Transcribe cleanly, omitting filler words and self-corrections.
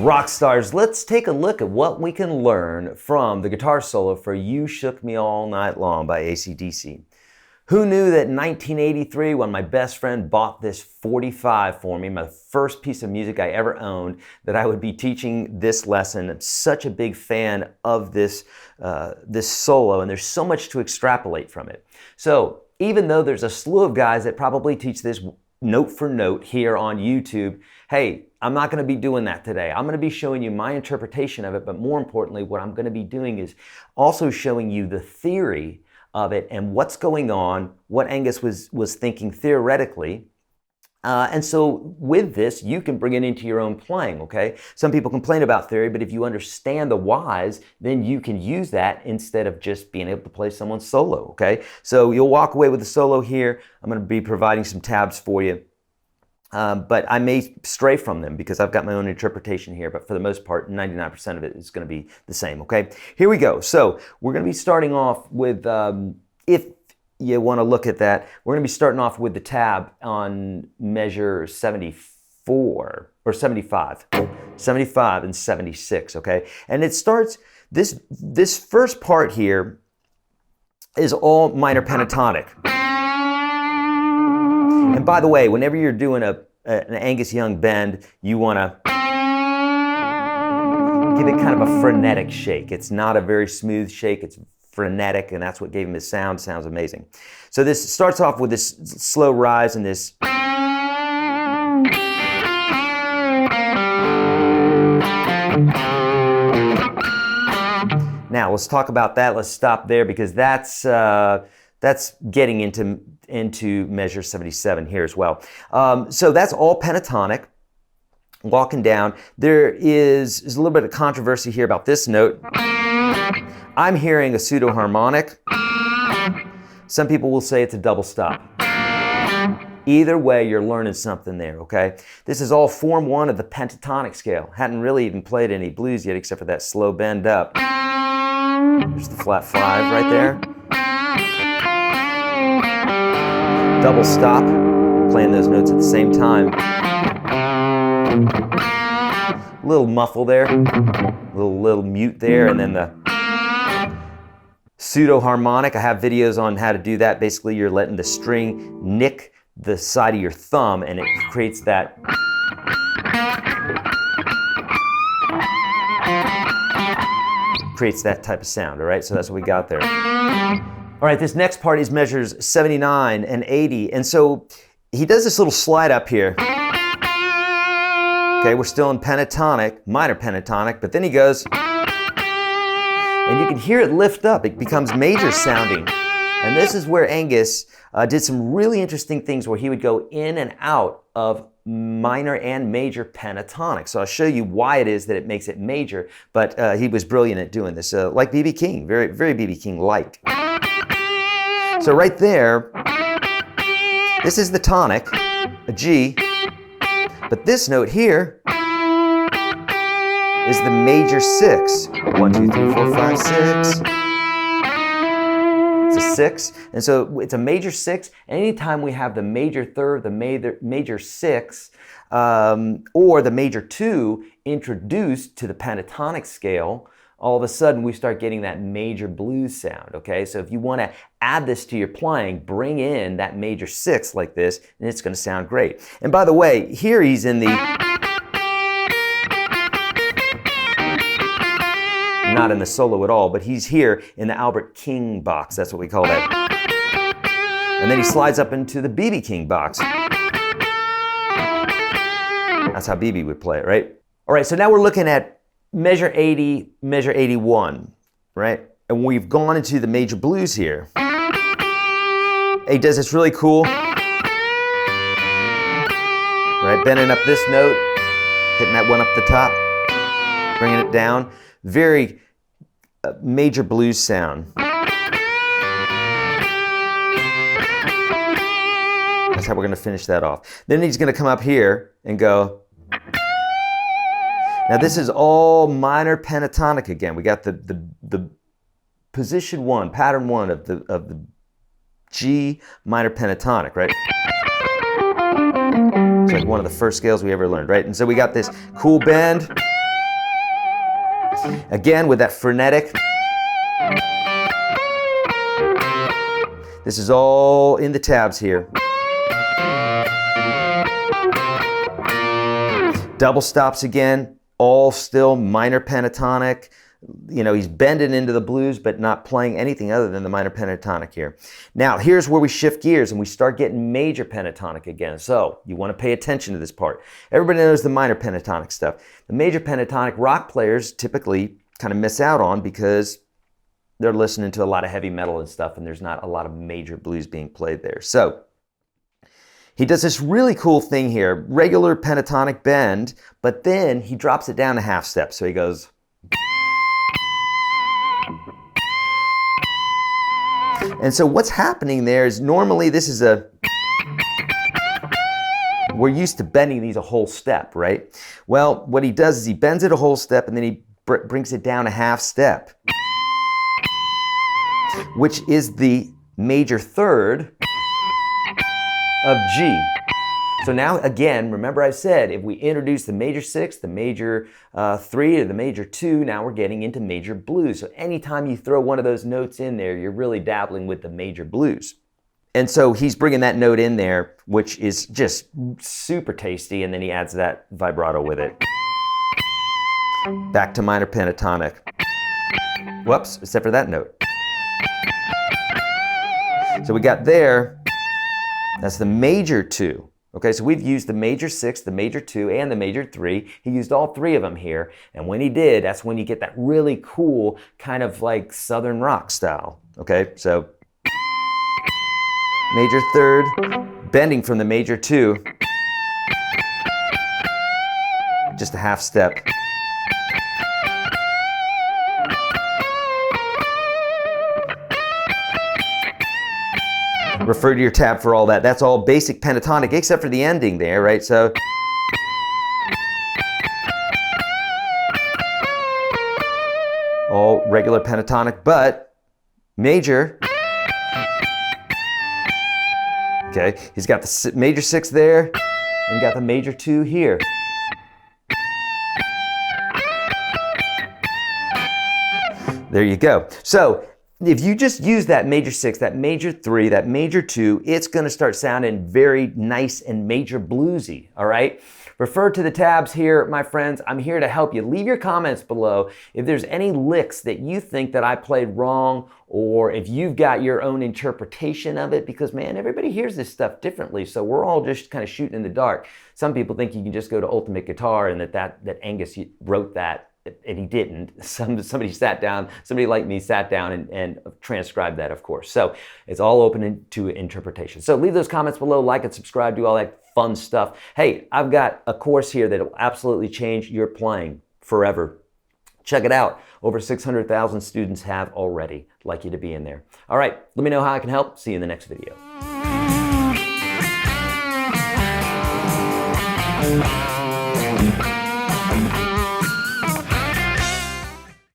Rock stars, let's take a look at what we can learn from the guitar solo for You Shook Me All Night Long by AC/DC. Who knew that in 1983, when my best friend bought this 45 for me, my first piece of music I ever owned, that I would be teaching this lesson. I'm such a big fan of this solo, and there's so much to extrapolate from it. So even though there's a slew of guys that probably teach this note for note here on YouTube, hey, I'm not going to be doing that today. I'm going to be showing you my interpretation of it, but more importantly, what I'm going to be doing is also showing you the theory of it and what's going on, what Angus was thinking theoretically. And so with this, you can bring it into your own playing, okay? Some people complain about theory, but if you understand the whys, then you can use that instead of just being able to play someone's solo, okay? So you'll walk away with the solo here. I'm going to be providing some tabs for you. But I may stray from them because I've got my own interpretation here, but for the most part, 99% of it is going to be the same, okay? Here we go. So we're going to be starting off with, if you want to look at that, we're going to be starting off with the tab on measure 74, or 75. 75 and 76, okay? And it starts, this first part here is all minor pentatonic. And by the way, whenever you're doing an Angus Young bend, you want to give it kind of a frenetic shake. It's not a very smooth shake, it's frenetic, and that's what gave him his sound. Sounds amazing. So this starts off with this slow rise and this. Now let's talk about that. Let's stop there because that's getting into measure 77 here as well. So that's all pentatonic. Walking down, there is a little bit of controversy here about this note. I'm hearing a pseudo harmonic. Some people will say it's a double stop. Either way, you're learning something there, okay? This is all form 1 of the pentatonic scale. Hadn't really even played any blues yet except for that slow bend up. There's the flat 5 right there. Double stop, playing those notes at the same time. Little muffle there, little mute there, and then the pseudo harmonic. I have videos on how to do that. Basically, you're letting the string nick the side of your thumb, and it creates that. Creates that type of sound, all right? So that's what we got there. All right, this next part is measures 79 and 80. And so he does this little slide up here. Okay, we're still in pentatonic, minor pentatonic, but then he goes, and you can hear it lift up. It becomes major sounding. And this is where Angus did some really interesting things where he would go in and out of minor and major pentatonic. So I'll show you why it is that it makes it major, but he was brilliant at doing this, like B.B. King, very, very B.B. King-like. So right there, this is the tonic, a G, but this note here is the major 6. 1, 2, 3, 4, 5, 6. It's a 6, and so it's a major 6. Anytime we have the major third, the major 6, or the major 2 introduced to the pentatonic scale, all of a sudden we start getting that major blues sound, okay? So if you want to add this to your playing, bring in that major 6 like this, and it's going to sound great. And by the way, here he's in the, not in the solo at all, but he's here in the Albert King box. That's what we call that. And then he slides up into the B.B. King box. That's how B.B. would play it, right? All right, so now we're looking at measure 80, measure 81, right? And we've gone into the major blues here. He does this really cool, right? Bending up this note, hitting that one up the top, bringing it down. Very major blues sound. That's how we're going to finish that off. Then he's going to come up here and go. Now this is all minor pentatonic again. We got the position 1, pattern 1 of the G minor pentatonic, right? It's like one of the first scales we ever learned, right? And so we got this cool bend. Again, with that frenetic. This is all in the tabs here. Double stops again, all still minor pentatonic. You know, he's bending into the blues, but not playing anything other than the minor pentatonic here. Now, here's where we shift gears and we start getting major pentatonic again. So, you want to pay attention to this part. Everybody knows the minor pentatonic stuff. The major pentatonic rock players typically kind of miss out on because they're listening to a lot of heavy metal and stuff, and there's not a lot of major blues being played there. So, he does this really cool thing here, regular pentatonic bend, but then he drops it down a half step. So he goes. And so what's happening there is normally this is we're used to bending these a whole step, right? Well, what he does is he bends it a whole step and then he brings it down a half step, which is the major third of G. So now again, remember I said if we introduce the major 6, the major 3, or the major 2, now we're getting into major blues. So anytime you throw one of those notes in there, you're really dabbling with the major blues. And so he's bringing that note in there, which is just super tasty, and then he adds that vibrato with it. Back to minor pentatonic. Whoops, except for that note. So we got there, that's the major 2. Okay, so we've used the major 6, the major 2, and the major 3. He used all 3 of them here. And when he did, that's when you get that really cool kind of like Southern rock style. Okay, so major 3rd, bending from the major 2, just a half step. Refer to your tab for all that. That's all basic pentatonic, except for the ending there, right? So, all regular pentatonic, but major. Okay, he's got the major 6 there, and got the major 2 here. There you go. So, if you just use that major 6, that major 3, that major 2, it's going to start sounding very nice and major bluesy, all right? Refer to the tabs here, my friends. I'm here to help you. Leave your comments below if there's any licks that you think that I played wrong, or if you've got your own interpretation of it, because man, everybody hears this stuff differently, so we're all just kind of shooting in the dark. Some people think you can just go to Ultimate Guitar and that Angus wrote that, and he didn't. Somebody sat down, somebody like me sat down and transcribed that, of course. So it's all open to interpretation. So leave those comments below, like and subscribe, do all that fun stuff. Hey, I've got a course here that will absolutely change your playing forever. Check it out. Over 600,000 students have already. I'd like you to be in there. All right, let me know how I can help. See you in the next video.